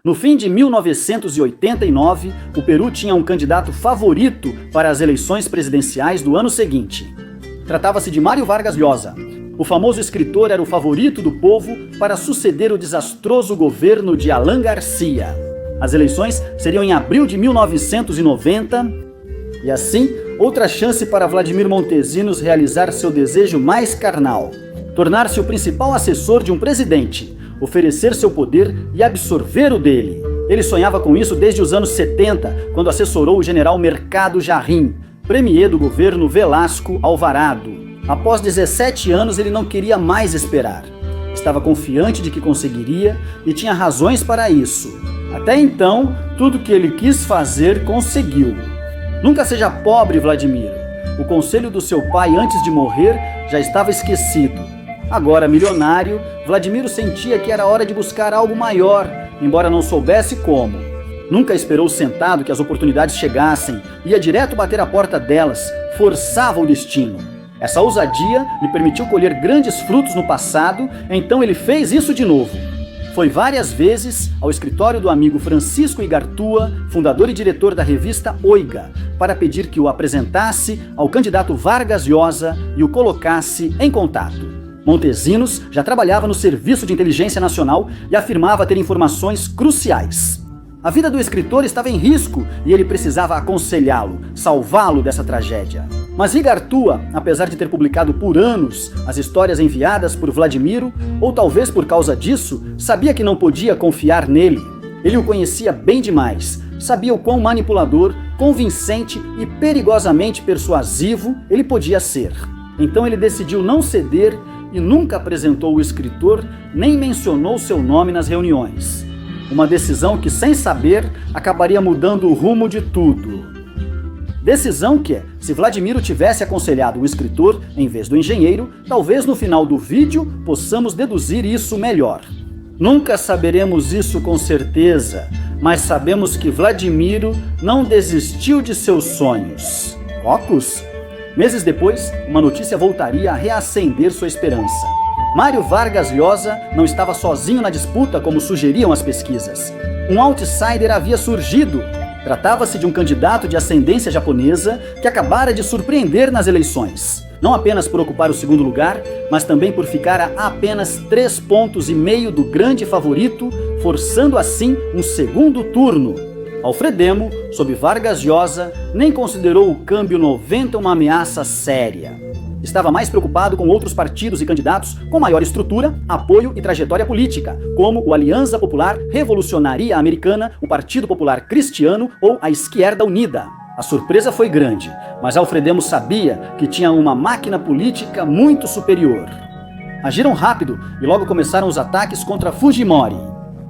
No fim de 1989, o Peru tinha um candidato favorito para as eleições presidenciais do ano seguinte. Tratava-se de Mário Vargas Llosa. O famoso escritor era o favorito do povo para suceder o desastroso governo de Alan Garcia. As eleições seriam em abril de 1990, e assim, outra chance para Vladimir Montesinos realizar seu desejo mais carnal: tornar-se o principal assessor de um presidente, oferecer seu poder e absorver o dele. Ele sonhava com isso desde os anos 70, quando assessorou o general Mercado Jarrim, premier do governo Velasco Alvarado. Após 17 anos, ele não queria mais esperar. Estava confiante de que conseguiria e tinha razões para isso. Até então, tudo que ele quis fazer, conseguiu. Nunca seja pobre, Vladimiro. O conselho do seu pai antes de morrer já estava esquecido. Agora milionário, Vladimiro sentia que era hora de buscar algo maior, embora não soubesse como. Nunca esperou sentado que as oportunidades chegassem, ia direto bater a porta delas, forçava o destino. Essa ousadia lhe permitiu colher grandes frutos no passado, então ele fez isso de novo. Foi várias vezes ao escritório do amigo Francisco Igartua, fundador e diretor da revista Oiga, para pedir que o apresentasse ao candidato Vargas Llosa e o colocasse em contato. Montesinos já trabalhava no Serviço de Inteligência Nacional e afirmava ter informações cruciais. A vida do escritor estava em risco e ele precisava aconselhá-lo, salvá-lo dessa tragédia. Mas Igartua, apesar de ter publicado por anos as histórias enviadas por Vladimiro, ou talvez por causa disso, sabia que não podia confiar nele. Ele o conhecia bem demais, sabia o quão manipulador, convincente e perigosamente persuasivo ele podia ser. Então ele decidiu não ceder e nunca apresentou o escritor, nem mencionou seu nome nas reuniões. Uma decisão que, sem saber, acabaria mudando o rumo de tudo. Decisão que, se Vladimiro tivesse aconselhado o escritor em vez do engenheiro, talvez no final do vídeo possamos deduzir isso melhor. Nunca saberemos isso com certeza, mas sabemos que Vladimiro não desistiu de seus sonhos. Cocos? Meses depois, uma notícia voltaria a reacender sua esperança. Mário Vargas Llosa não estava sozinho na disputa como sugeriam as pesquisas. Um outsider havia surgido. Tratava-se de um candidato de ascendência japonesa que acabara de surpreender nas eleições. Não apenas por ocupar o segundo lugar, mas também por ficar a apenas 3,5 pontos do grande favorito, forçando assim um segundo turno. Alfredemo, sob Vargas Llosa, nem considerou o câmbio 90 uma ameaça séria. Estava mais preocupado com outros partidos e candidatos com maior estrutura, apoio e trajetória política, como o Aliança Popular Revolucionária Americana, o Partido Popular Cristiano ou a Esquerda Unida. A surpresa foi grande, mas Alfredemo sabia que tinha uma máquina política muito superior. Agiram rápido e logo começaram os ataques contra Fujimori.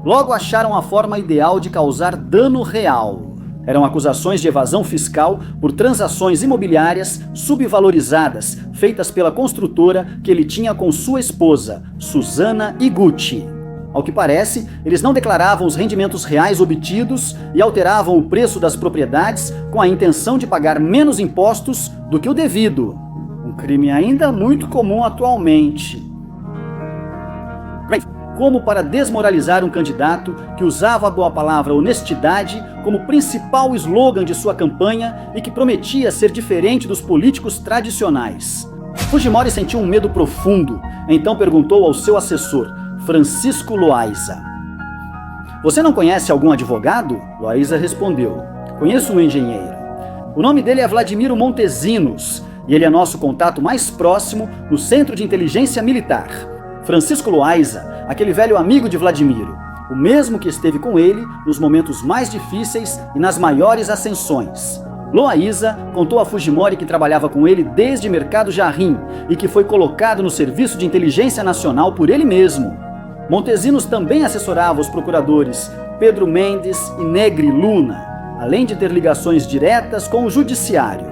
Logo acharam a forma ideal de causar dano real. Eram acusações de evasão fiscal por transações imobiliárias subvalorizadas, feitas pela construtora que ele tinha com sua esposa, Susana Iguchi. Ao que parece, eles não declaravam os rendimentos reais obtidos e alteravam o preço das propriedades com a intenção de pagar menos impostos do que o devido. Um crime ainda muito comum atualmente. Como para desmoralizar um candidato que usava a boa palavra honestidade como principal slogan de sua campanha e que prometia ser diferente dos políticos tradicionais. Fujimori sentiu um medo profundo, então perguntou ao seu assessor, Francisco Loaiza. Você não conhece algum advogado? Loaiza respondeu. Conheço um engenheiro. O nome dele é Vladimiro Montesinos e ele é nosso contato mais próximo no Centro de Inteligência Militar. Francisco Loaiza, aquele velho amigo de Vladimiro, o mesmo que esteve com ele nos momentos mais difíceis e nas maiores ascensões. Loaiza contou a Fujimori que trabalhava com ele desde Mercado Jarrim e que foi colocado no Serviço de Inteligência Nacional por ele mesmo. Montesinos também assessorava os procuradores Pedro Mendes e Negri Luna, além de ter ligações diretas com o judiciário.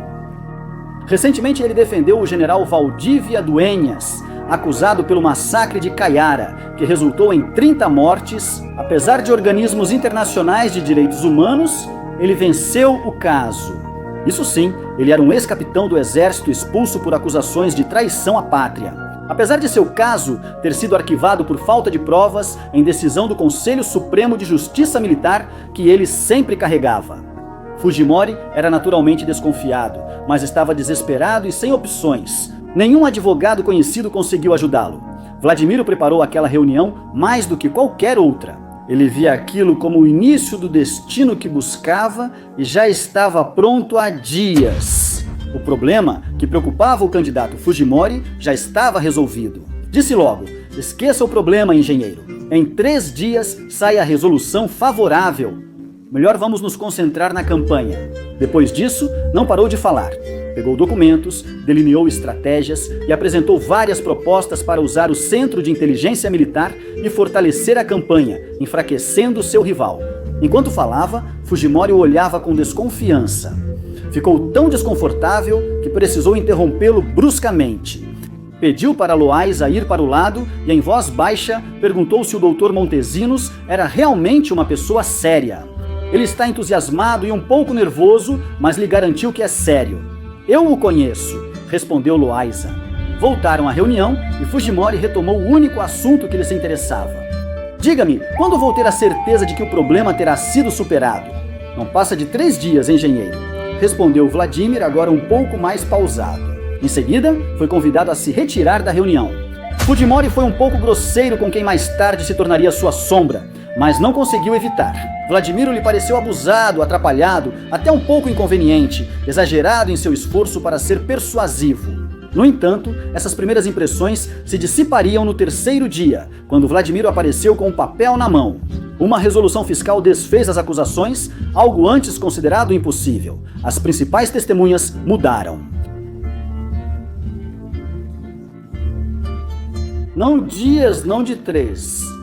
Recentemente ele defendeu o general Valdívia Dueñas, acusado pelo massacre de Caiara, que resultou em 30 mortes. Apesar de organismos internacionais de direitos humanos, ele venceu o caso. Isso sim, ele era um ex-capitão do exército expulso por acusações de traição à pátria. Apesar de seu caso ter sido arquivado por falta de provas em decisão do Conselho Supremo de Justiça Militar que ele sempre carregava. Fujimori era naturalmente desconfiado, mas estava desesperado e sem opções. Nenhum advogado conhecido conseguiu ajudá-lo. Vladimiro preparou aquela reunião mais do que qualquer outra. Ele via aquilo como o início do destino que buscava e já estava pronto há dias. O problema que preocupava o candidato Fujimori já estava resolvido. Disse logo: esqueça o problema, engenheiro. Em 3 dias sai a resolução favorável. Melhor vamos nos concentrar na campanha. Depois disso, não parou de falar. Pegou documentos, delineou estratégias e apresentou várias propostas para usar o Centro de Inteligência Militar e fortalecer a campanha, enfraquecendo seu rival. Enquanto falava, Fujimori o olhava com desconfiança. Ficou tão desconfortável que precisou interrompê-lo bruscamente. Pediu para Loaiza ir para o lado e, em voz baixa, perguntou se o Dr. Montesinos era realmente uma pessoa séria. Ele está entusiasmado e um pouco nervoso, mas lhe garantiu que é sério. Eu o conheço, respondeu Loaiza. Voltaram à reunião e Fujimori retomou o único assunto que lhes interessava. Diga-me, quando vou ter a certeza de que o problema terá sido superado? Não passa de 3 dias, engenheiro, respondeu Vladimir, agora um pouco mais pausado. Em seguida, foi convidado a se retirar da reunião. Fujimori foi um pouco grosseiro com quem mais tarde se tornaria sua sombra, mas não conseguiu evitar. Vladimiro lhe pareceu abusado, atrapalhado, até um pouco inconveniente, exagerado em seu esforço para ser persuasivo. No entanto, essas primeiras impressões se dissipariam no 3º dia, quando Vladimiro apareceu com um papel na mão. Uma resolução fiscal desfez as acusações, algo antes considerado impossível. As principais testemunhas mudaram. Não dias, não de 3.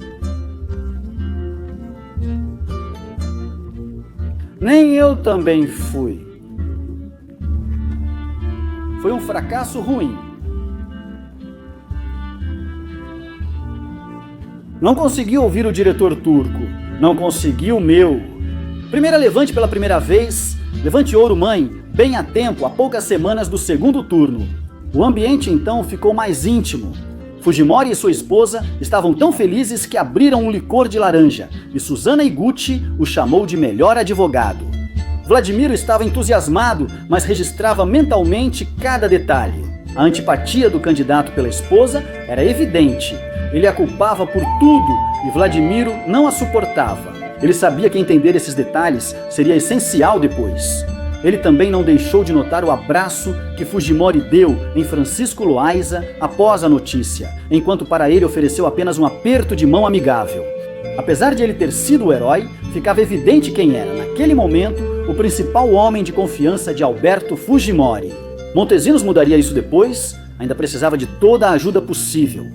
Nem eu também fui. Foi um fracasso ruim. Não consegui ouvir o diretor turco. Não consegui o meu. Primeira levante pela primeira vez. Levante ouro, mãe, bem a tempo, a poucas semanas do 2º turno. O ambiente então ficou mais íntimo. Fujimori e sua esposa estavam tão felizes que abriram um licor de laranja e Suzana Iguchi o chamou de melhor advogado. Vladimiro estava entusiasmado, mas registrava mentalmente cada detalhe. A antipatia do candidato pela esposa era evidente. Ele a culpava por tudo e Vladimiro não a suportava. Ele sabia que entender esses detalhes seria essencial depois. Ele também não deixou de notar o abraço que Fujimori deu em Francisco Loaiza após a notícia, enquanto para ele ofereceu apenas um aperto de mão amigável. Apesar de ele ter sido o herói, ficava evidente quem era, naquele momento, o principal homem de confiança de Alberto Fujimori. Montesinos mudaria isso depois, ainda precisava de toda a ajuda possível.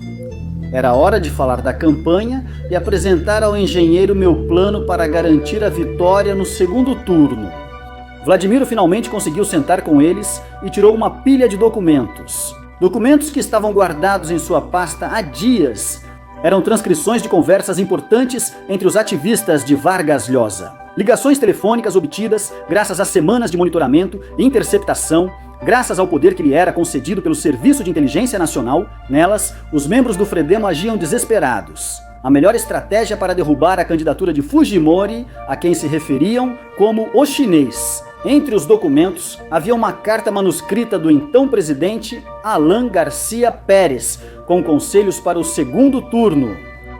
Era hora de falar da campanha e apresentar ao engenheiro meu plano para garantir a vitória no 2º turno. Vladimiro finalmente conseguiu sentar com eles e tirou uma pilha de documentos. Documentos que estavam guardados em sua pasta há dias. Eram transcrições de conversas importantes entre os ativistas de Vargas Llosa. Ligações telefônicas obtidas graças a semanas de monitoramento e interceptação, graças ao poder que lhe era concedido pelo Serviço de Inteligência Nacional. Nelas, os membros do Fredemo agiam desesperados. A melhor estratégia para derrubar a candidatura de Fujimori, a quem se referiam como o chinês. Entre os documentos, havia uma carta manuscrita do então presidente Alan Garcia Pérez, com conselhos para o 2º turno.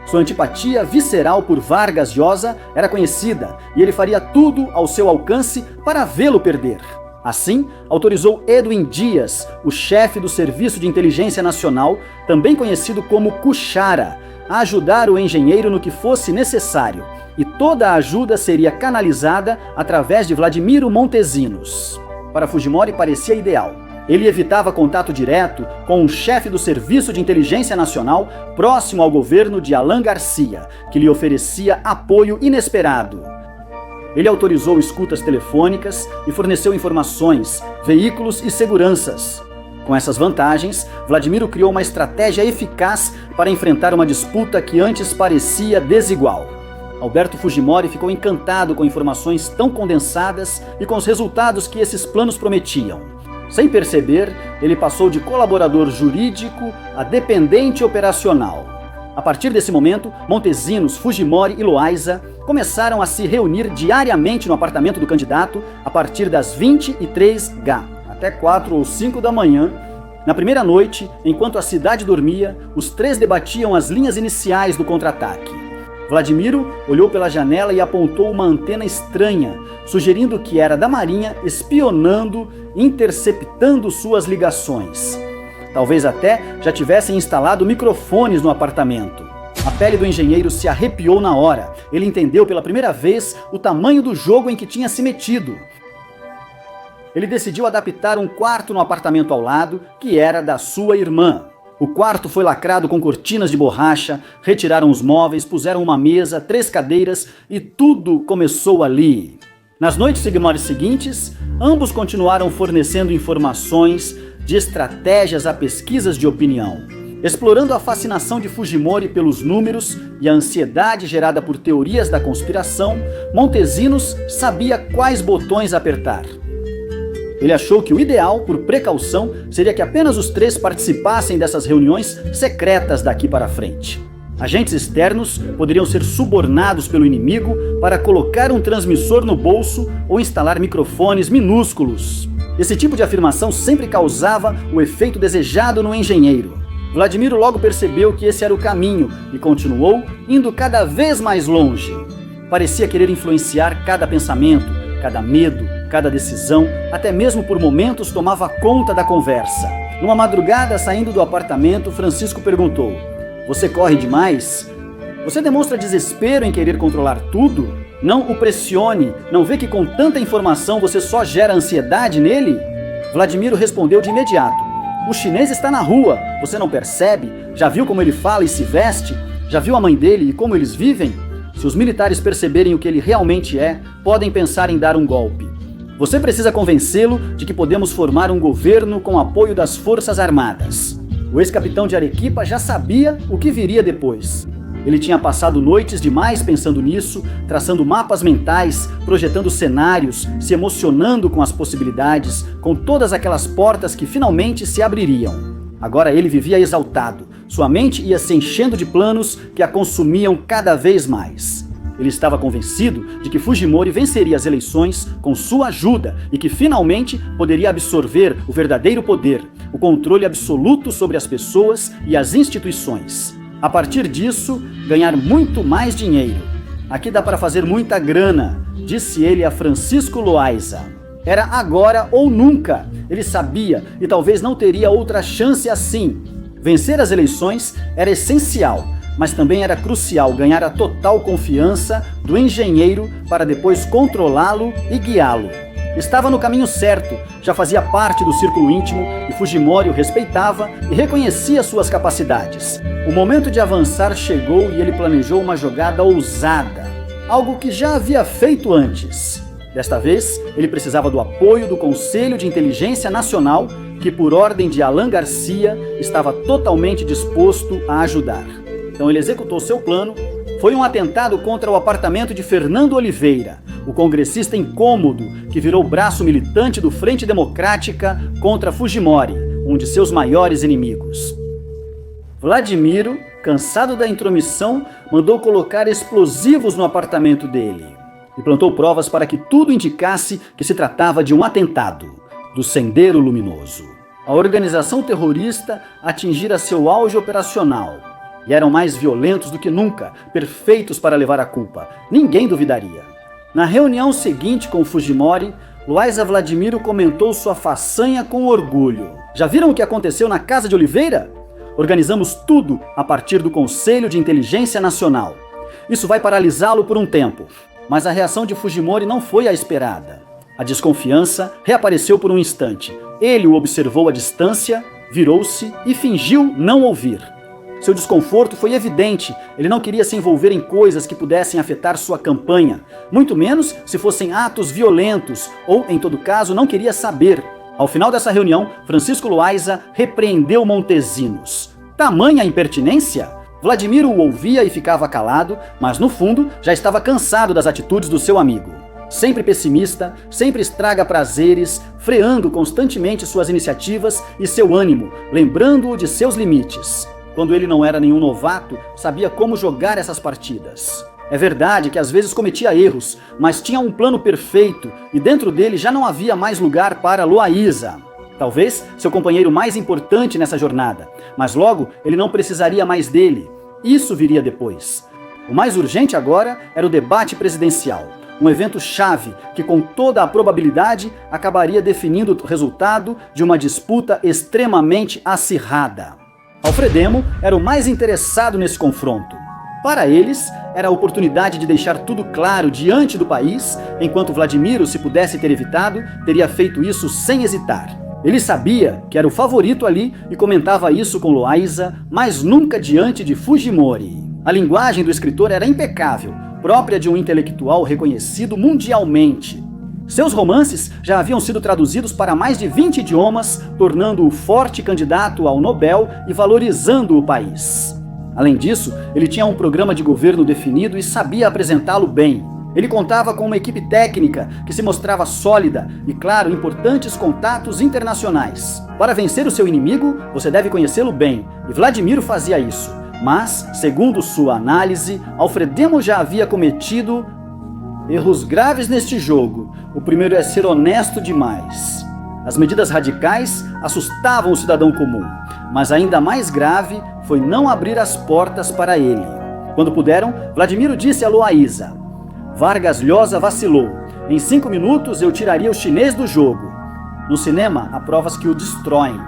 Sua antipatia visceral por Vargas Llosa era conhecida e ele faria tudo ao seu alcance para vê-lo perder. Assim, autorizou Edwin Dias, o chefe do Serviço de Inteligência Nacional, também conhecido como Kuchara, a ajudar o engenheiro no que fosse necessário, e toda a ajuda seria canalizada através de Vladimiro Montesinos. Para Fujimori parecia ideal. Ele evitava contato direto com um chefe do Serviço de Inteligência Nacional próximo ao governo de Alan Garcia, que lhe oferecia apoio inesperado. Ele autorizou escutas telefônicas e forneceu informações, veículos e seguranças. Com essas vantagens, Vladimiro criou uma estratégia eficaz para enfrentar uma disputa que antes parecia desigual. Alberto Fujimori ficou encantado com informações tão condensadas e com os resultados que esses planos prometiam. Sem perceber, ele passou de colaborador jurídico a dependente operacional. A partir desse momento, Montesinos, Fujimori e Loayza começaram a se reunir diariamente no apartamento do candidato a partir das 23h, até 4 ou 5 da manhã. Na primeira noite, enquanto a cidade dormia, os três debatiam as linhas iniciais do contra-ataque. Vladimiro olhou pela janela e apontou uma antena estranha, sugerindo que era da Marinha espionando, interceptando suas ligações. Talvez até já tivessem instalado microfones no apartamento. A pele do engenheiro se arrepiou na hora. Ele entendeu pela primeira vez o tamanho do jogo em que tinha se metido. Ele decidiu adaptar um quarto no apartamento ao lado, que era da sua irmã. O quarto foi lacrado com cortinas de borracha, retiraram os móveis, puseram uma mesa, 3 cadeiras e tudo começou ali. Nas noites seguintes, ambos continuaram fornecendo informações de estratégias a pesquisas de opinião. Explorando a fascinação de Fujimori pelos números e a ansiedade gerada por teorias da conspiração, Montesinos sabia quais botões apertar. Ele achou que o ideal, por precaução, seria que apenas os três participassem dessas reuniões secretas daqui para frente. Agentes externos poderiam ser subornados pelo inimigo para colocar um transmissor no bolso ou instalar microfones minúsculos. Esse tipo de afirmação sempre causava o efeito desejado no engenheiro. Vladimiro logo percebeu que esse era o caminho e continuou indo cada vez mais longe. Parecia querer influenciar cada pensamento, cada medo, cada decisão, até mesmo por momentos tomava conta da conversa. Numa madrugada, saindo do apartamento, Francisco perguntou: "Você corre demais? Você demonstra desespero em querer controlar tudo? Não o pressione, não vê que com tanta informação você só gera ansiedade nele?" Vladimiro respondeu de imediato: "O chinês está na rua, você não percebe? Já viu como ele fala e se veste? Já viu a mãe dele e como eles vivem? Se os militares perceberem o que ele realmente é, podem pensar em dar um golpe. Você precisa convencê-lo de que podemos formar um governo com apoio das Forças Armadas." O ex-capitão de Arequipa já sabia o que viria depois. Ele tinha passado noites demais pensando nisso, traçando mapas mentais, projetando cenários, se emocionando com as possibilidades, com todas aquelas portas que finalmente se abririam. Agora ele vivia exaltado. Sua mente ia se enchendo de planos que a consumiam cada vez mais. Ele estava convencido de que Fujimori venceria as eleições com sua ajuda e que finalmente poderia absorver o verdadeiro poder, o controle absoluto sobre as pessoas e as instituições. A partir disso, ganhar muito mais dinheiro. "Aqui dá para fazer muita grana", disse ele a Francisco Loayza. Era agora ou nunca. Ele sabia e talvez não teria outra chance assim. Vencer as eleições era essencial, mas também era crucial ganhar a total confiança do engenheiro para depois controlá-lo e guiá-lo. Estava no caminho certo, já fazia parte do círculo íntimo e Fujimori o respeitava e reconhecia suas capacidades. O momento de avançar chegou e ele planejou uma jogada ousada, algo que já havia feito antes. Desta vez, ele precisava do apoio do Conselho de Inteligência Nacional, que por ordem de Alan Garcia estava totalmente disposto a ajudar. Então ele executou seu plano. Foi um atentado contra o apartamento de Fernando Oliveira, o congressista incômodo que virou braço militante do Frente Democrática contra Fujimori, um de seus maiores inimigos. Vladimiro, cansado da intromissão, mandou colocar explosivos no apartamento dele e plantou provas para que tudo indicasse que se tratava de um atentado do Sendero Luminoso. A organização terrorista atingira seu auge operacional e eram mais violentos do que nunca, perfeitos para levar a culpa. Ninguém duvidaria. Na reunião seguinte com Fujimori, Loayza Vladimiro comentou sua façanha com orgulho. "Já viram o que aconteceu na Casa de Oliveira? Organizamos tudo a partir do Conselho de Inteligência Nacional. Isso vai paralisá-lo por um tempo." Mas a reação de Fujimori não foi a esperada. A desconfiança reapareceu por um instante. Ele o observou à distância, virou-se e fingiu não ouvir. Seu desconforto foi evidente. Ele não queria se envolver em coisas que pudessem afetar sua campanha, muito menos se fossem atos violentos, ou, em todo caso, não queria saber. Ao final dessa reunião, Francisco Loayza repreendeu Montesinos. Tamanha impertinência? Vladimiro o ouvia e ficava calado, mas no fundo já estava cansado das atitudes do seu amigo. Sempre pessimista, sempre estraga prazeres, freando constantemente suas iniciativas e seu ânimo, lembrando-o de seus limites. Quando ele não era nenhum novato, sabia como jogar essas partidas. É verdade que às vezes cometia erros, mas tinha um plano perfeito e dentro dele já não havia mais lugar para Loaísa. Talvez seu companheiro mais importante nessa jornada, mas logo ele não precisaria mais dele. Isso viria depois. O mais urgente agora era o debate presidencial, um evento chave que com toda a probabilidade acabaria definindo o resultado de uma disputa extremamente acirrada. Alfredemo era o mais interessado nesse confronto. Para eles, era a oportunidade de deixar tudo claro diante do país, enquanto Vladimiro, se pudesse ter evitado, teria feito isso sem hesitar. Ele sabia que era o favorito ali e comentava isso com Loaísa, mas nunca diante de Fujimori. A linguagem do escritor era impecável, própria de um intelectual reconhecido mundialmente. Seus romances já haviam sido traduzidos para mais de 20 idiomas, tornando-o forte candidato ao Nobel e valorizando o país. Além disso, ele tinha um programa de governo definido e sabia apresentá-lo bem. Ele contava com uma equipe técnica que se mostrava sólida e, claro, importantes contatos internacionais. Para vencer o seu inimigo, você deve conhecê-lo bem, e Vladimiro fazia isso. Mas, segundo sua análise, Alfredemo já havia cometido erros graves neste jogo. O primeiro é ser honesto demais. As medidas radicais assustavam o cidadão comum, mas ainda mais grave foi não abrir as portas para ele. Quando puderam, Vladimiro disse a Loaísa: Vargas Llosa vacilou. Em 5 minutos eu tiraria o chinês do jogo. No cinema, há provas que o destroem.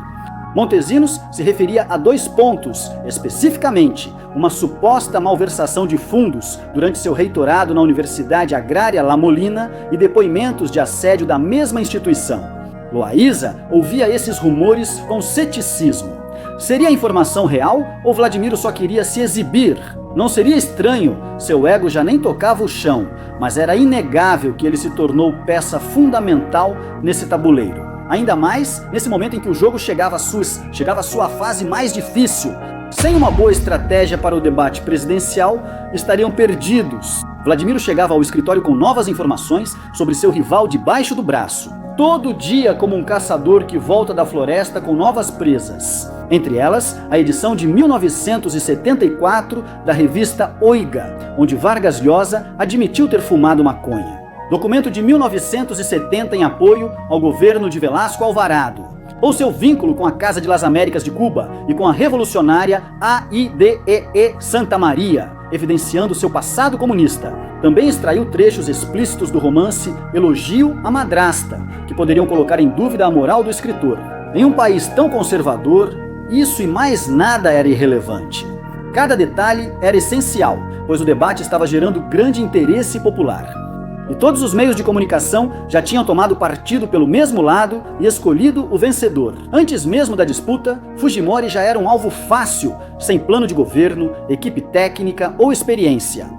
Montesinos se referia a 2 pontos, especificamente, uma suposta malversação de fundos durante seu reitorado na Universidade Agrária La Molina e depoimentos de assédio da mesma instituição. Loaísa ouvia esses rumores com ceticismo. Seria a informação real ou Vladimiro só queria se exibir? Não seria estranho, seu ego já nem tocava o chão, mas era inegável que ele se tornou peça fundamental nesse tabuleiro. Ainda mais nesse momento em que o jogo chegava à sua fase mais difícil. Sem uma boa estratégia para o debate presidencial, estariam perdidos. Vladimiro chegava ao escritório com novas informações sobre seu rival debaixo do braço. Todo dia como um caçador que volta da floresta com novas presas. Entre elas, a edição de 1974 da revista Oiga, onde Vargas Llosa admitiu ter fumado maconha. Documento de 1970 em apoio ao governo de Velasco Alvarado. Ou seu vínculo com a Casa de las Américas de Cuba e com a revolucionária AIDEE Santa Maria, evidenciando seu passado comunista. Também extraiu trechos explícitos do romance Elogio à Madrasta, que poderiam colocar em dúvida a moral do escritor. Em um país tão conservador, isso e mais nada era irrelevante. Cada detalhe era essencial, pois o debate estava gerando grande interesse popular. E todos os meios de comunicação já tinham tomado partido pelo mesmo lado e escolhido o vencedor. Antes mesmo da disputa, Fujimori já era um alvo fácil, sem plano de governo, equipe técnica ou experiência.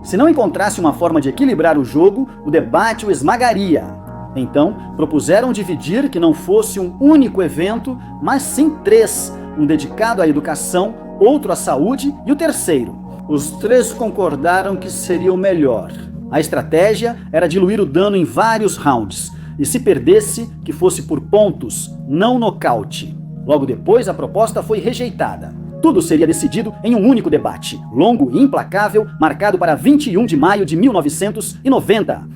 Se não encontrasse uma forma de equilibrar o jogo, o debate o esmagaria. Então, propuseram dividir que não fosse um único evento, mas sim 3, um dedicado à educação, outro à saúde e o terceiro. Os 3 concordaram que seria o melhor. A estratégia era diluir o dano em vários rounds, e se perdesse, que fosse por pontos, não nocaute. Logo depois, a proposta foi rejeitada. Tudo seria decidido em um único debate, longo e implacável, marcado para 21 de maio de 1990.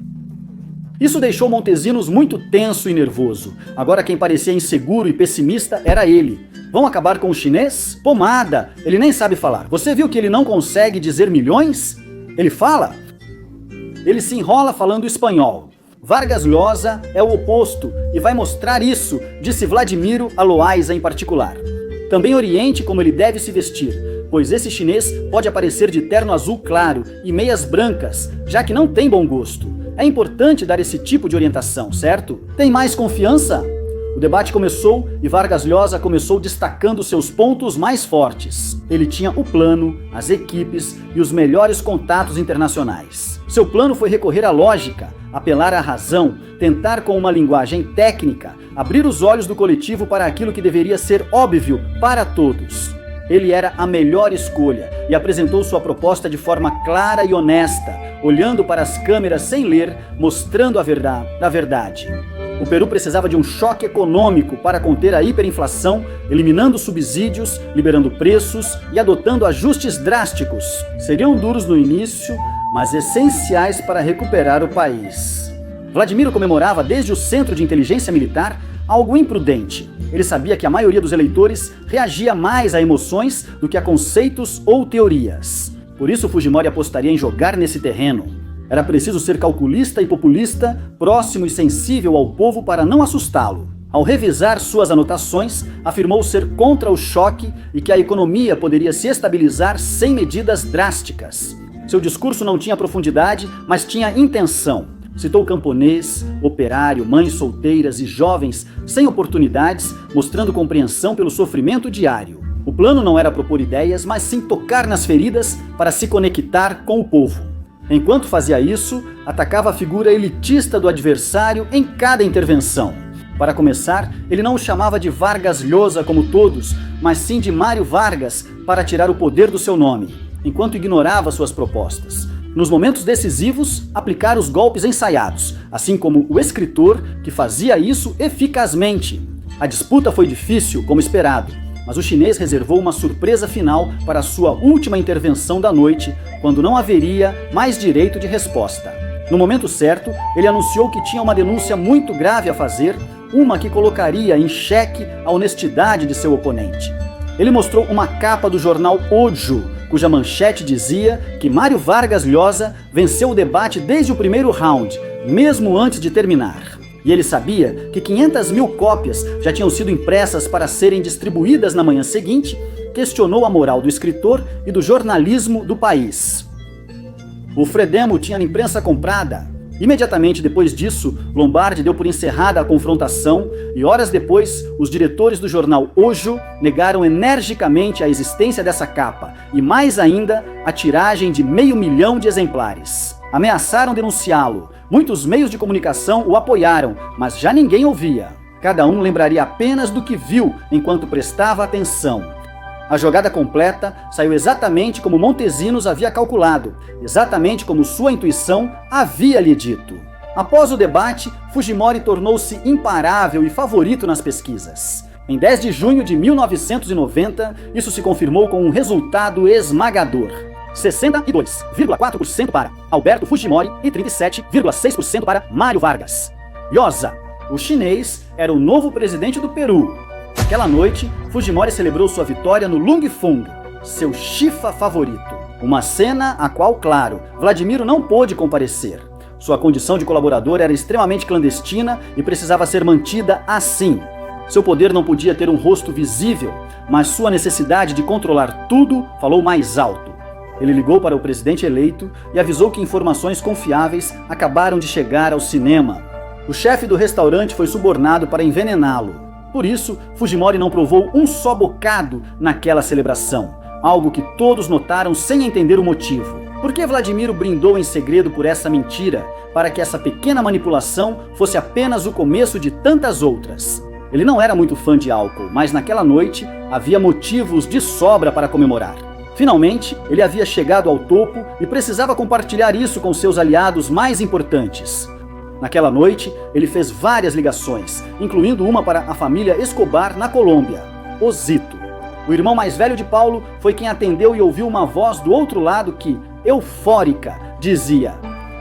Isso deixou Montesinos muito tenso e nervoso. Agora quem parecia inseguro e pessimista era ele. Vão acabar com o chinês? Pomada! Ele nem sabe falar. Você viu que ele não consegue dizer milhões? Ele fala? Ele se enrola falando espanhol. Vargas Llosa é o oposto e vai mostrar isso, disse Vladimiro a Loaísa em particular. Também oriente como ele deve se vestir, pois esse chinês pode aparecer de terno azul claro e meias brancas, já que não tem bom gosto. É importante dar esse tipo de orientação, certo? Tem mais confiança? O debate começou e Vargas Llosa começou destacando seus pontos mais fortes. Ele tinha o plano, as equipes e os melhores contatos internacionais. Seu plano foi recorrer à lógica, apelar à razão, tentar com uma linguagem técnica, abrir os olhos do coletivo para aquilo que deveria ser óbvio para todos. Ele era a melhor escolha e apresentou sua proposta de forma clara e honesta, olhando para as câmeras sem ler, mostrando a verdade. O Peru precisava de um choque econômico para conter a hiperinflação, eliminando subsídios, liberando preços e adotando ajustes drásticos. Seriam duros no início, mas essenciais para recuperar o país. Vladimiro comemorava desde o Centro de Inteligência Militar algo imprudente. Ele sabia que a maioria dos eleitores reagia mais a emoções do que a conceitos ou teorias. Por isso Fujimori apostaria em jogar nesse terreno. Era preciso ser calculista e populista, próximo e sensível ao povo para não assustá-lo. Ao revisar suas anotações, afirmou ser contra o choque e que a economia poderia se estabilizar sem medidas drásticas. Seu discurso não tinha profundidade, mas tinha intenção. Citou camponês, operário, mães solteiras e jovens sem oportunidades, mostrando compreensão pelo sofrimento diário. O plano não era propor ideias, mas sim tocar nas feridas para se conectar com o povo. Enquanto fazia isso, atacava a figura elitista do adversário em cada intervenção. Para começar, ele não o chamava de Vargas Llosa como todos, mas sim de Mário Vargas para tirar o poder do seu nome, enquanto ignorava suas propostas. Nos momentos decisivos, aplicar os golpes ensaiados, assim como o escritor que fazia isso eficazmente. A disputa foi difícil, como esperado, mas o chinês reservou uma surpresa final para sua última intervenção da noite, quando não haveria mais direito de resposta. No momento certo, ele anunciou que tinha uma denúncia muito grave a fazer, uma que colocaria em xeque a honestidade de seu oponente. Ele mostrou uma capa do jornal Hoje, cuja manchete dizia que Mário Vargas Llosa venceu o debate desde o primeiro round, mesmo antes de terminar. E ele sabia que 500 mil cópias já tinham sido impressas para serem distribuídas na manhã seguinte, questionou a moral do escritor e do jornalismo do país. O Fredemo tinha a imprensa comprada. Imediatamente depois disso, Lombardi deu por encerrada a confrontação e horas depois, os diretores do jornal Hoje negaram energicamente a existência dessa capa e, mais ainda, a tiragem de 500 mil de exemplares. Ameaçaram denunciá-lo. Muitos meios de comunicação o apoiaram, mas já ninguém ouvia. Cada um lembraria apenas do que viu enquanto prestava atenção. A jogada completa saiu exatamente como Montesinos havia calculado, exatamente como sua intuição havia lhe dito. Após o debate, Fujimori tornou-se imparável e favorito nas pesquisas. Em 10 de junho de 1990, isso se confirmou com um resultado esmagador. 62,4% para Alberto Fujimori e 37,6% para Mário Vargas Llosa. O chinês era o novo presidente do Peru. Naquela noite, Fujimori celebrou sua vitória no Lung Fung, seu chifa favorito. Uma cena a qual, claro, Vladimiro não pôde comparecer. Sua condição de colaborador era extremamente clandestina e precisava ser mantida assim. Seu poder não podia ter um rosto visível, mas sua necessidade de controlar tudo falou mais alto. Ele ligou para o presidente eleito e avisou que informações confiáveis acabaram de chegar ao cinema. O chefe do restaurante foi subornado para envenená-lo. Por isso, Fujimori não provou um só bocado naquela celebração, algo que todos notaram sem entender o motivo. Por que Vladimiro brindou em segredo por essa mentira, para que essa pequena manipulação fosse apenas o começo de tantas outras? Ele não era muito fã de álcool, mas naquela noite havia motivos de sobra para comemorar. Finalmente, ele havia chegado ao topo e precisava compartilhar isso com seus aliados mais importantes. Naquela noite, ele fez várias ligações, incluindo uma para a família Escobar na Colômbia, Osito. O irmão mais velho de Paulo foi quem atendeu e ouviu uma voz do outro lado que, eufórica, dizia: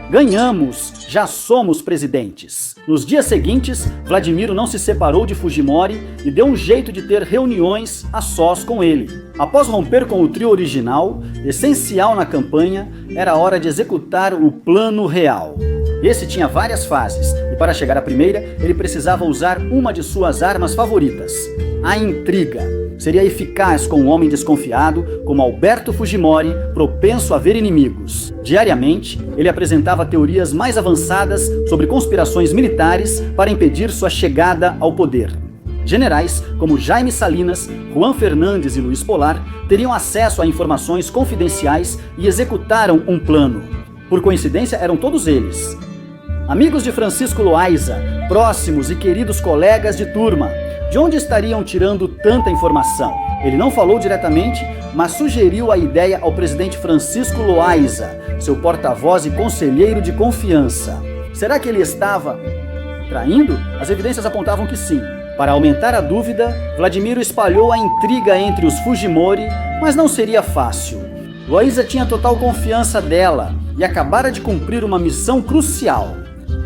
"Ganhamos, já somos presidentes." Nos dias seguintes, Vladimiro não se separou de Fujimori e deu um jeito de ter reuniões a sós com ele. Após romper com o trio original, essencial na campanha, era hora de executar o plano real. Esse tinha várias fases, e para chegar à primeira, ele precisava usar uma de suas armas favoritas: a intriga. Seria eficaz com um homem desconfiado, como Alberto Fujimori, propenso a ver inimigos. Diariamente, ele apresentava teorias mais avançadas sobre conspirações militares para impedir sua chegada ao poder. Generais como Jaime Salinas, Juan Fernandes e Luiz Polar teriam acesso a informações confidenciais e executaram um plano. Por coincidência, eram todos eles amigos de Francisco Loaiza, próximos e queridos colegas de turma. De onde estariam tirando tanta informação? Ele não falou diretamente, mas sugeriu a ideia ao presidente Francisco Loayza, seu porta-voz e conselheiro de confiança. Será que ele estava traindo? As evidências apontavam que sim. Para aumentar a dúvida, Vladimiro espalhou a intriga entre os Fujimori, mas não seria fácil. Loayza tinha total confiança dela e acabara de cumprir uma missão crucial.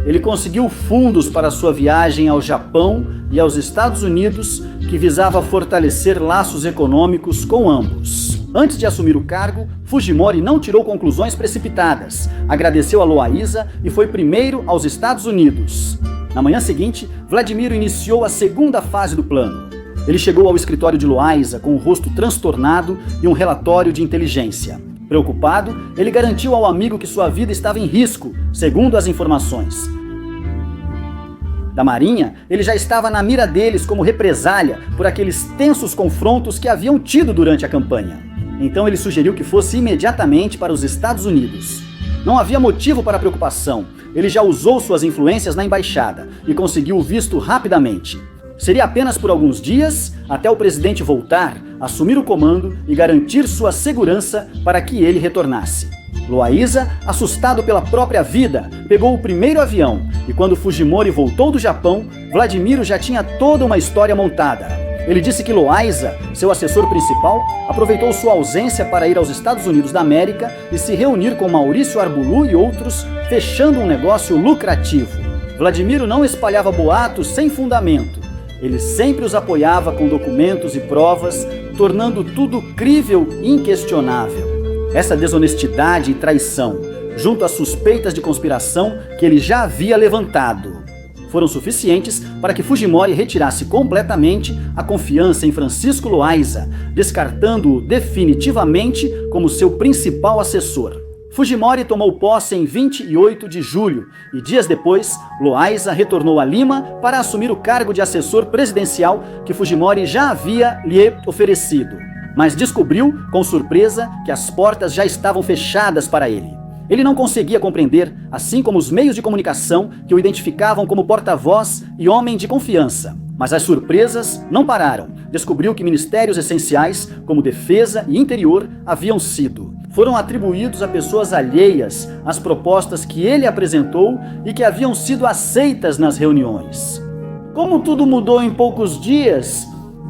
Ele conseguiu fundos para sua viagem ao Japão e aos Estados Unidos, que visava fortalecer laços econômicos com ambos. Antes de assumir o cargo, Fujimori não tirou conclusões precipitadas, agradeceu a Loayza e foi primeiro aos Estados Unidos. Na manhã seguinte, Vladimiro iniciou a segunda fase do plano. Ele chegou ao escritório de Loayza com o rosto transtornado e um relatório de inteligência. Preocupado, ele garantiu ao amigo que sua vida estava em risco, segundo as informações da Marinha. Ele já estava na mira deles como represália por aqueles tensos confrontos que haviam tido durante a campanha. Então ele sugeriu que fosse imediatamente para os Estados Unidos. Não havia motivo para preocupação. Ele já usou suas influências na embaixada e conseguiu o visto rapidamente. Seria apenas por alguns dias, até o presidente voltar, assumir o comando e garantir sua segurança para que ele retornasse. Loayza, assustado pela própria vida, pegou o primeiro avião e quando Fujimori voltou do Japão, Vladimiro já tinha toda uma história montada. Ele disse que Loayza, seu assessor principal, aproveitou sua ausência para ir aos Estados Unidos da América e se reunir com Maurício Arbulu e outros, fechando um negócio lucrativo. Vladimiro não espalhava boatos sem fundamento. Ele sempre os apoiava com documentos e provas, tornando tudo crível e inquestionável. Essa desonestidade e traição, junto às suspeitas de conspiração que ele já havia levantado, foram suficientes para que Fujimori retirasse completamente a confiança em Francisco Loayza, descartando-o definitivamente como seu principal assessor. Fujimori tomou posse em 28 de julho e dias depois, Loayza retornou a Lima para assumir o cargo de assessor presidencial que Fujimori já havia lhe oferecido. Mas descobriu, com surpresa, que as portas já estavam fechadas para ele. Ele não conseguia compreender, assim como os meios de comunicação que o identificavam como porta-voz e homem de confiança. Mas as surpresas não pararam. Descobriu que ministérios essenciais, como Defesa e Interior, foram atribuídos a pessoas alheias às propostas que ele apresentou e que haviam sido aceitas nas reuniões. Como tudo mudou em poucos dias?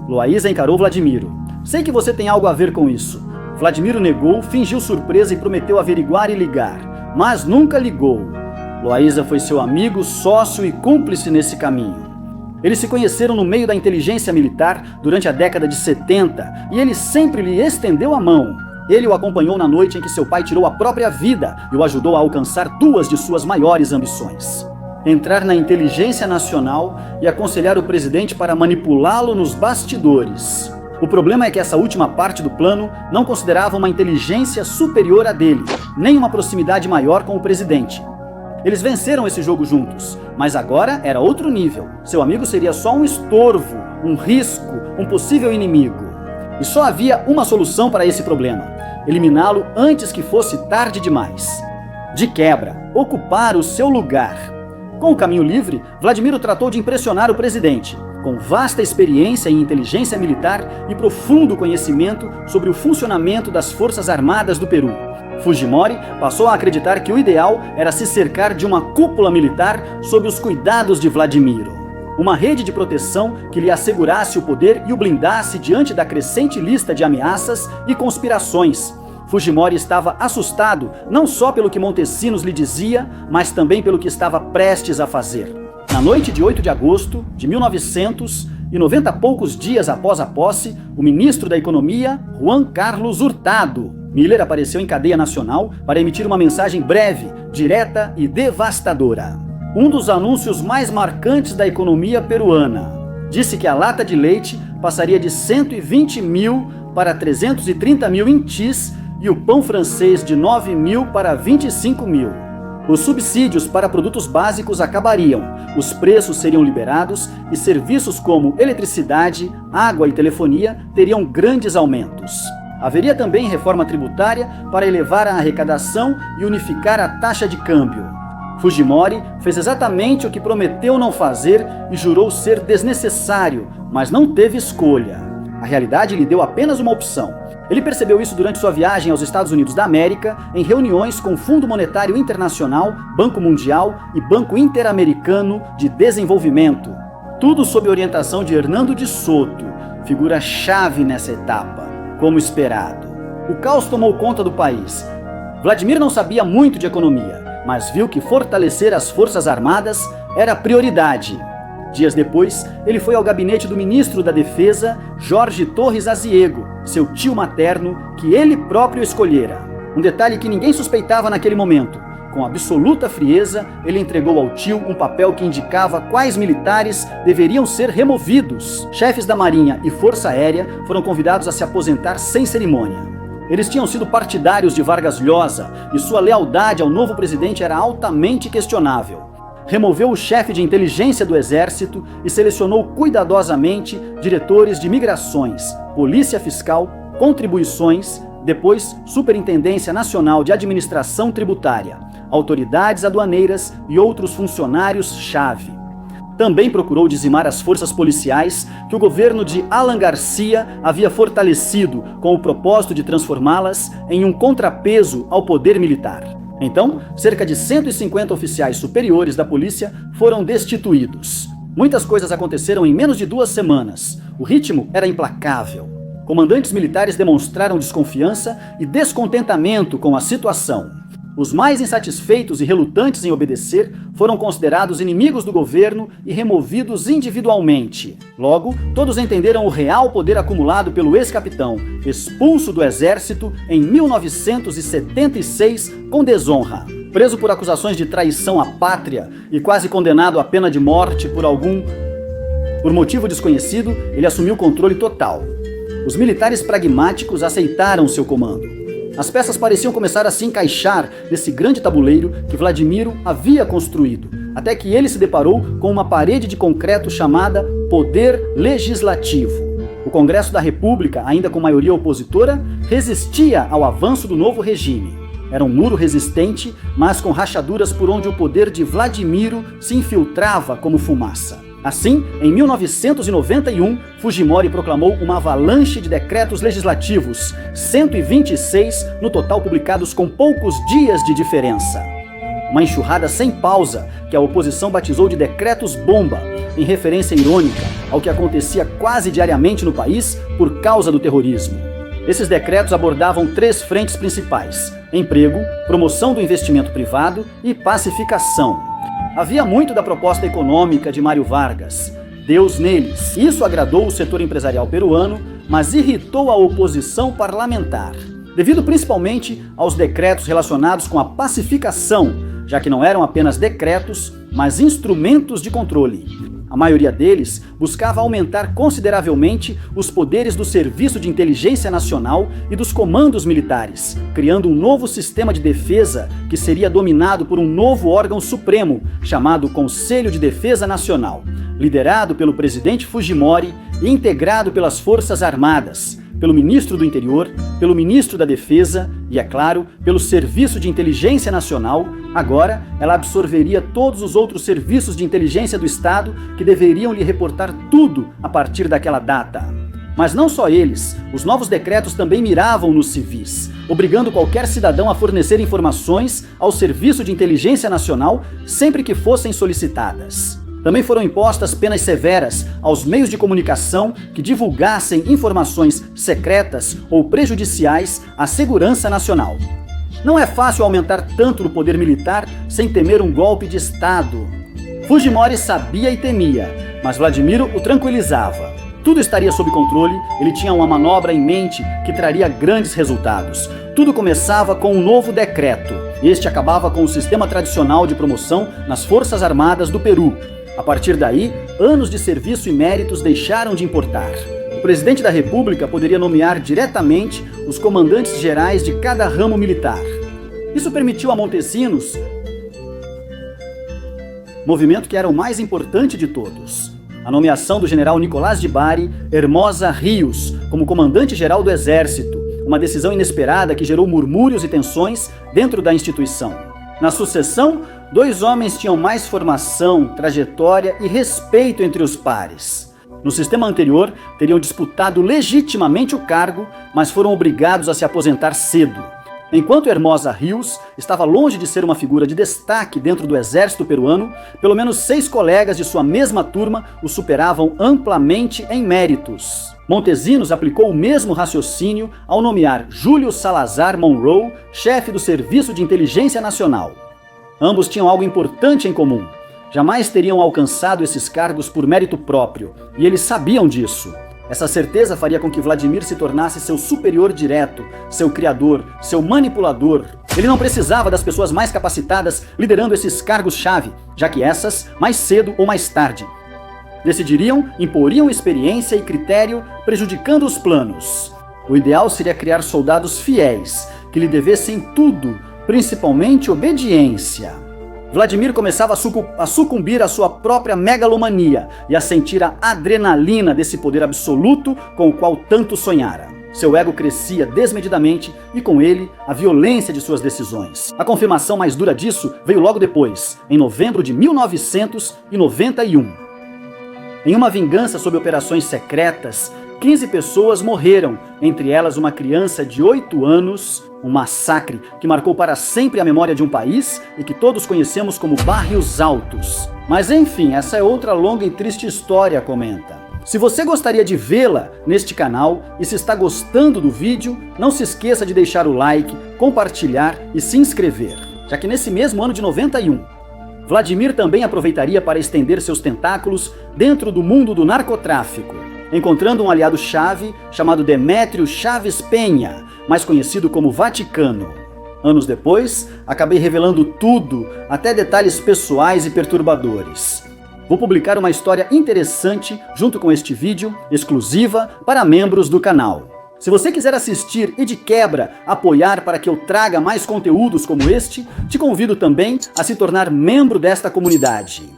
Loayza encarou Vladimiro. Sei que você tem algo a ver com isso. Vladimiro negou, fingiu surpresa e prometeu averiguar e ligar, mas nunca ligou. Loayza foi seu amigo, sócio e cúmplice nesse caminho. Eles se conheceram no meio da inteligência militar durante a década de 70 e ele sempre lhe estendeu a mão. Ele o acompanhou na noite em que seu pai tirou a própria vida e o ajudou a alcançar duas de suas maiores ambições: entrar na inteligência nacional e aconselhar o presidente para manipulá-lo nos bastidores. O problema é que essa última parte do plano não considerava uma inteligência superior à dele, nem uma proximidade maior com o presidente. Eles venceram esse jogo juntos, mas agora era outro nível. Seu amigo seria só um estorvo, um risco, um possível inimigo. E só havia uma solução para esse problema: eliminá-lo antes que fosse tarde demais. De quebra, ocupar o seu lugar. Com o caminho livre, Vladimiro tratou de impressionar o presidente. Com vasta experiência em inteligência militar e profundo conhecimento sobre o funcionamento das Forças Armadas do Peru, Fujimori passou a acreditar que o ideal era se cercar de uma cúpula militar sob os cuidados de Vladimiro. Uma rede de proteção que lhe assegurasse o poder e o blindasse diante da crescente lista de ameaças e conspirações. Fujimori estava assustado não só pelo que Montesinos lhe dizia, mas também pelo que estava prestes a fazer. Na noite de 8 de agosto de 1900, e 90 e poucos dias após a posse, o ministro da Economia, Juan Carlos Hurtado, Miller apareceu em cadeia nacional para emitir uma mensagem breve, direta e devastadora. Um dos anúncios mais marcantes da economia peruana. Disse que a lata de leite passaria de 120 mil para 330 mil intis e o pão francês de 9 mil para 25 mil. Os subsídios para produtos básicos acabariam, os preços seriam liberados e serviços como eletricidade, água e telefonia teriam grandes aumentos. Haveria também reforma tributária para elevar a arrecadação e unificar a taxa de câmbio. Fujimori fez exatamente o que prometeu não fazer e jurou ser desnecessário, mas não teve escolha. A realidade lhe deu apenas uma opção. Ele percebeu isso durante sua viagem aos Estados Unidos da América, em reuniões com o Fundo Monetário Internacional, Banco Mundial e Banco Interamericano de Desenvolvimento. Tudo sob orientação de Hernando de Soto, figura-chave nessa etapa, como esperado. O caos tomou conta do país. Vladimir não sabia muito de economia, mas viu que fortalecer as Forças Armadas era prioridade. Dias depois, ele foi ao gabinete do ministro da Defesa, Jorge Torres Aziego, seu tio materno, que ele próprio escolhera. Um detalhe que ninguém suspeitava naquele momento. Com absoluta frieza, ele entregou ao tio um papel que indicava quais militares deveriam ser removidos. Chefes da Marinha e Força Aérea foram convidados a se aposentar sem cerimônia. Eles tinham sido partidários de Vargas Llosa e sua lealdade ao novo presidente era altamente questionável. Removeu o chefe de inteligência do Exército e selecionou cuidadosamente diretores de migrações, polícia fiscal, contribuições, depois Superintendência Nacional de Administração Tributária, autoridades aduaneiras e outros funcionários-chave. Também procurou dizimar as forças policiais que o governo de Alan Garcia havia fortalecido com o propósito de transformá-las em um contrapeso ao poder militar. Então, cerca de 150 oficiais superiores da polícia foram destituídos. Muitas coisas aconteceram em menos de 2 semanas. O ritmo era implacável. Comandantes militares demonstraram desconfiança e descontentamento com a situação. Os mais insatisfeitos e relutantes em obedecer foram considerados inimigos do governo e removidos individualmente. Logo, todos entenderam o real poder acumulado pelo ex-capitão, expulso do exército em 1976 com desonra. Preso por acusações de traição à pátria e quase condenado à pena de morte por motivo desconhecido, ele assumiu o controle total. Os militares pragmáticos aceitaram seu comando. As peças pareciam começar a se encaixar nesse grande tabuleiro que Vladimiro havia construído, até que ele se deparou com uma parede de concreto chamada Poder Legislativo. O Congresso da República, ainda com maioria opositora, resistia ao avanço do novo regime. Era um muro resistente, mas com rachaduras por onde o poder de Vladimiro se infiltrava como fumaça. Assim, em 1991, Fujimori proclamou uma avalanche de decretos legislativos, 126 no total publicados com poucos dias de diferença. Uma enxurrada sem pausa que a oposição batizou de decretos-bomba, em referência irônica ao que acontecia quase diariamente no país por causa do terrorismo. Esses decretos abordavam 3 frentes principais: emprego, promoção do investimento privado e pacificação. Havia muito da proposta econômica de Mário Vargas. Deus neles. Isso agradou o setor empresarial peruano, mas irritou a oposição parlamentar, devido principalmente aos decretos relacionados com a pacificação, já que não eram apenas decretos, mas instrumentos de controle. A maioria deles buscava aumentar consideravelmente os poderes do Serviço de Inteligência Nacional e dos comandos militares, criando um novo sistema de defesa que seria dominado por um novo órgão supremo, chamado Conselho de Defesa Nacional, liderado pelo presidente Fujimori e integrado pelas Forças Armadas, pelo ministro do Interior, pelo ministro da Defesa e, é claro, pelo Serviço de Inteligência Nacional. Agora, ela absorveria todos os outros serviços de inteligência do Estado que deveriam lhe reportar tudo a partir daquela data. Mas não só eles, os novos decretos também miravam nos civis, obrigando qualquer cidadão a fornecer informações ao Serviço de Inteligência Nacional sempre que fossem solicitadas. Também foram impostas penas severas aos meios de comunicação que divulgassem informações secretas ou prejudiciais à segurança nacional. Não é fácil aumentar tanto o poder militar sem temer um golpe de Estado. Fujimori sabia e temia, mas Vladimiro o tranquilizava. Tudo estaria sob controle, ele tinha uma manobra em mente que traria grandes resultados. Tudo começava com um novo decreto. Este acabava com o sistema tradicional de promoção nas Forças Armadas do Peru. A partir daí, anos de serviço e méritos deixaram de importar. O presidente da República poderia nomear diretamente os comandantes gerais de cada ramo militar. Isso permitiu a Montesinos, movimento que era o mais importante de todos, a nomeação do general Nicolás de Bari Hermosa Rios como comandante-geral do Exército, uma decisão inesperada que gerou murmúrios e tensões dentro da instituição. Na sucessão, 2 homens tinham mais formação, trajetória e respeito entre os pares. No sistema anterior, teriam disputado legitimamente o cargo, mas foram obrigados a se aposentar cedo. Enquanto Hermosa Rios estava longe de ser uma figura de destaque dentro do exército peruano, pelo menos 6 colegas de sua mesma turma o superavam amplamente em méritos. Montesinos aplicou o mesmo raciocínio ao nomear Júlio Salazar Monroe chefe do Serviço de Inteligência Nacional. Ambos tinham algo importante em comum. Jamais teriam alcançado esses cargos por mérito próprio, e eles sabiam disso. Essa certeza faria com que Vladimir se tornasse seu superior direto, seu criador, seu manipulador. Ele não precisava das pessoas mais capacitadas liderando esses cargos-chave, já que essas, mais cedo ou mais tarde, decidiriam, imporiam experiência e critério, prejudicando os planos. O ideal seria criar soldados fiéis, que lhe devessem tudo, principalmente obediência. Vladimir começava a sucumbir à sua própria megalomania e a sentir a adrenalina desse poder absoluto com o qual tanto sonhara. Seu ego crescia desmedidamente e com ele a violência de suas decisões. A confirmação mais dura disso veio logo depois, em novembro de 1991. Em uma vingança sob operações secretas, 15 pessoas morreram, entre elas uma criança de 8 anos, um massacre que marcou para sempre a memória de um país e que todos conhecemos como Barrios Altos. Mas enfim, essa é outra longa e triste história, comenta. Se você gostaria de vê-la neste canal e se está gostando do vídeo, não se esqueça de deixar o like, compartilhar e se inscrever, já que nesse mesmo ano de 91, Vladimir também aproveitaria para estender seus tentáculos dentro do mundo do narcotráfico, encontrando um aliado-chave chamado Demétrio Chaves Penha, mais conhecido como Vaticano. Anos depois, acabei revelando tudo, até detalhes pessoais e perturbadores. Vou publicar uma história interessante junto com este vídeo, exclusiva para membros do canal. Se você quiser assistir e de quebra apoiar para que eu traga mais conteúdos como este, te convido também a se tornar membro desta comunidade.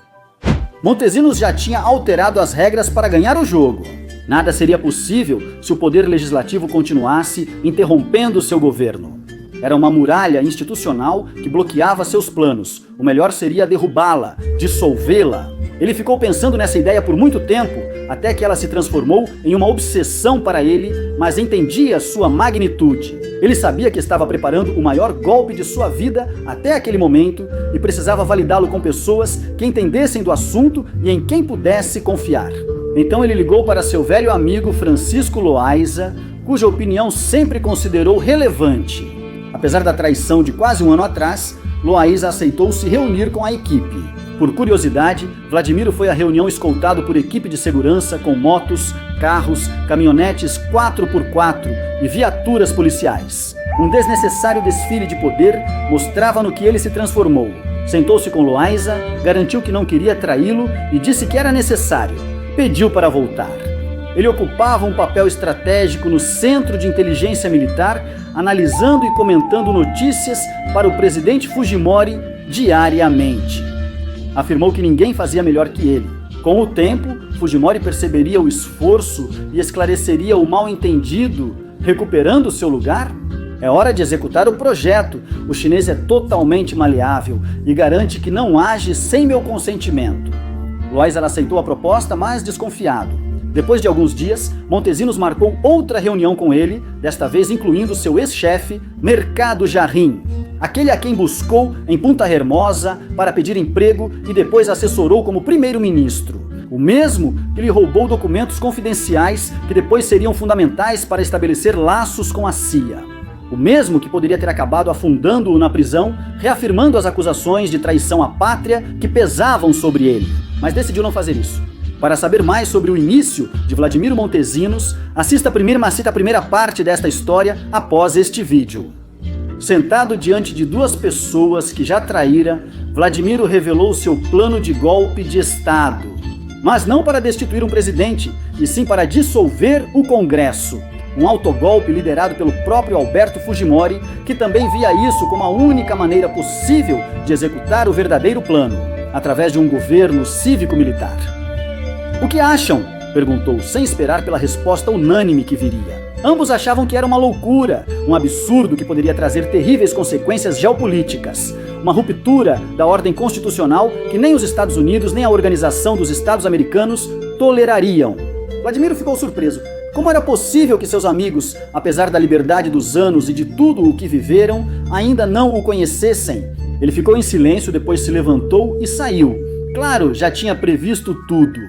Montesinos já tinha alterado as regras para ganhar o jogo. Nada seria possível se o poder legislativo continuasse interrompendo seu governo. Era uma muralha institucional que bloqueava seus planos. O melhor seria derrubá-la, dissolvê-la. Ele ficou pensando nessa ideia por muito tempo, até que ela se transformou em uma obsessão para ele, mas entendia sua magnitude. Ele sabia que estava preparando o maior golpe de sua vida até aquele momento e precisava validá-lo com pessoas que entendessem do assunto e em quem pudesse confiar. Então ele ligou para seu velho amigo Francisco Loaiza, cuja opinião sempre considerou relevante. Apesar da traição de quase um ano atrás, Loaiza aceitou se reunir com a equipe. Por curiosidade, Vladimiro foi à reunião escoltado por equipe de segurança com motos, carros, caminhonetes 4x4 e viaturas policiais. Um desnecessário desfile de poder mostrava no que ele se transformou. Sentou-se com Loaiza, garantiu que não queria traí-lo e disse que era necessário. Pediu para voltar. Ele ocupava um papel estratégico no Centro de Inteligência Militar, analisando e comentando notícias para o presidente Fujimori diariamente. Afirmou que ninguém fazia melhor que ele. Com o tempo, Fujimori perceberia o esforço e esclareceria o mal-entendido, recuperando seu lugar? É hora de executar o projeto. O chinês é totalmente maleável e garante que não age sem meu consentimento. Loaiza aceitou a proposta, mas desconfiado. Depois de alguns dias, Montesinos marcou outra reunião com ele, desta vez incluindo seu ex-chefe, Mercado Jarrim, aquele a quem buscou em Punta Hermosa para pedir emprego e depois assessorou como primeiro-ministro. O mesmo que lhe roubou documentos confidenciais que depois seriam fundamentais para estabelecer laços com a CIA. O mesmo que poderia ter acabado afundando-o na prisão, reafirmando as acusações de traição à pátria que pesavam sobre ele. Mas decidiu não fazer isso. Para saber mais sobre o início de Vladimiro Montesinos, assista a primeira parte desta história após este vídeo. Sentado diante de duas pessoas que já traíra, Vladimiro revelou seu plano de golpe de Estado. Mas não para destituir um presidente, e sim para dissolver o Congresso. Um autogolpe liderado pelo próprio Alberto Fujimori, que também via isso como a única maneira possível de executar o verdadeiro plano, através de um governo cívico-militar. O que acham? Perguntou, sem esperar pela resposta unânime que viria. Ambos achavam que era uma loucura, um absurdo que poderia trazer terríveis consequências geopolíticas, uma ruptura da ordem constitucional que nem os Estados Unidos nem a Organização dos Estados Americanos tolerariam. Vladimiro ficou surpreso. Como era possível que seus amigos, apesar da liberdade dos anos e de tudo o que viveram, ainda não o conhecessem? Ele ficou em silêncio, depois se levantou e saiu. Claro, já tinha previsto tudo.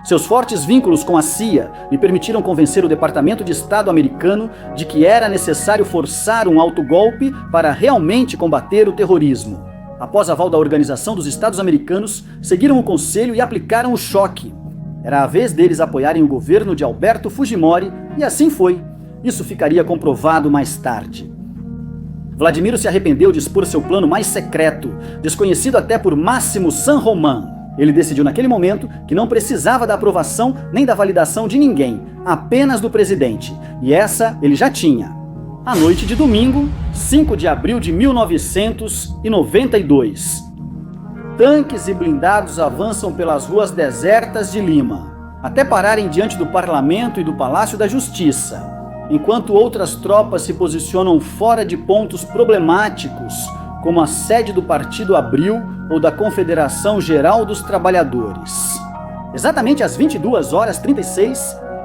Seus fortes vínculos com a CIA lhe permitiram convencer o Departamento de Estado americano de que era necessário forçar um autogolpe para realmente combater o terrorismo. Após aval da Organização dos Estados Americanos, seguiram o conselho e aplicaram o choque. Era a vez deles apoiarem o governo de Alberto Fujimori, e assim foi. Isso ficaria comprovado mais tarde. Vladimiro se arrependeu de expor seu plano mais secreto, desconhecido até por Máximo San Román. Ele decidiu naquele momento que não precisava da aprovação nem da validação de ninguém, apenas do presidente, e essa ele já tinha. À noite de domingo, 5 de abril de 1992. Tanques e blindados avançam pelas ruas desertas de Lima, até pararem diante do Parlamento e do Palácio da Justiça, enquanto outras tropas se posicionam fora de pontos problemáticos, como a sede do Partido Abril ou da Confederação Geral dos Trabalhadores. Exatamente às 22h36,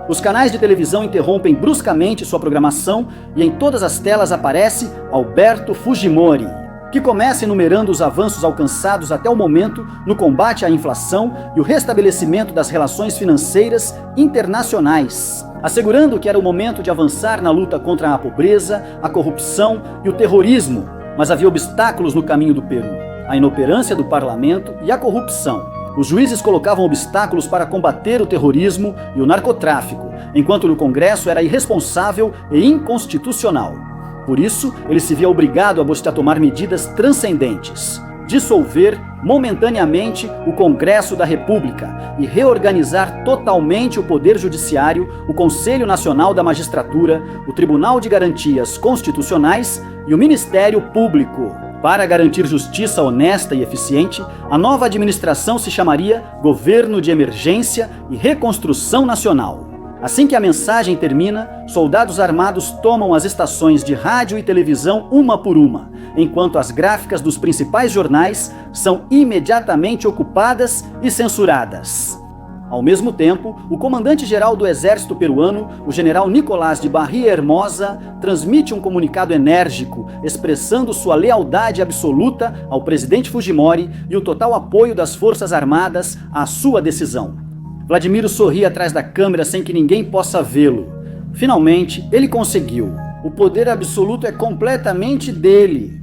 os canais de televisão interrompem bruscamente sua programação e em todas as telas aparece Alberto Fujimori, que começa enumerando os avanços alcançados até o momento no combate à inflação e o restabelecimento das relações financeiras internacionais, assegurando que era o momento de avançar na luta contra a pobreza, a corrupção e o terrorismo, mas havia obstáculos no caminho do Peru: a inoperância do parlamento e a corrupção. Os juízes colocavam obstáculos para combater o terrorismo e o narcotráfico, enquanto no Congresso era irresponsável e inconstitucional. Por isso, ele se via obrigado a tomar medidas transcendentes: dissolver momentaneamente o Congresso da República e reorganizar totalmente o Poder Judiciário, o Conselho Nacional da Magistratura, o Tribunal de Garantias Constitucionais e o Ministério Público. Para garantir justiça honesta e eficiente, a nova administração se chamaria Governo de Emergência e Reconstrução Nacional. Assim que a mensagem termina, soldados armados tomam as estações de rádio e televisão uma por uma, enquanto as gráficas dos principais jornais são imediatamente ocupadas e censuradas. Ao mesmo tempo, o comandante-geral do exército peruano, o general Nicolás de Barria Hermosa, transmite um comunicado enérgico, expressando sua lealdade absoluta ao presidente Fujimori e o total apoio das Forças Armadas à sua decisão. Vladimiro sorri atrás da câmera sem que ninguém possa vê-lo. Finalmente, ele conseguiu. O poder absoluto é completamente dele.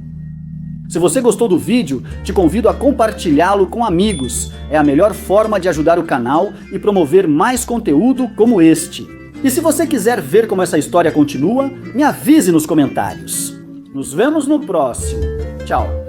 Se você gostou do vídeo, te convido a compartilhá-lo com amigos. É a melhor forma de ajudar o canal e promover mais conteúdo como este. E se você quiser ver como essa história continua, me avise nos comentários. Nos vemos no próximo. Tchau!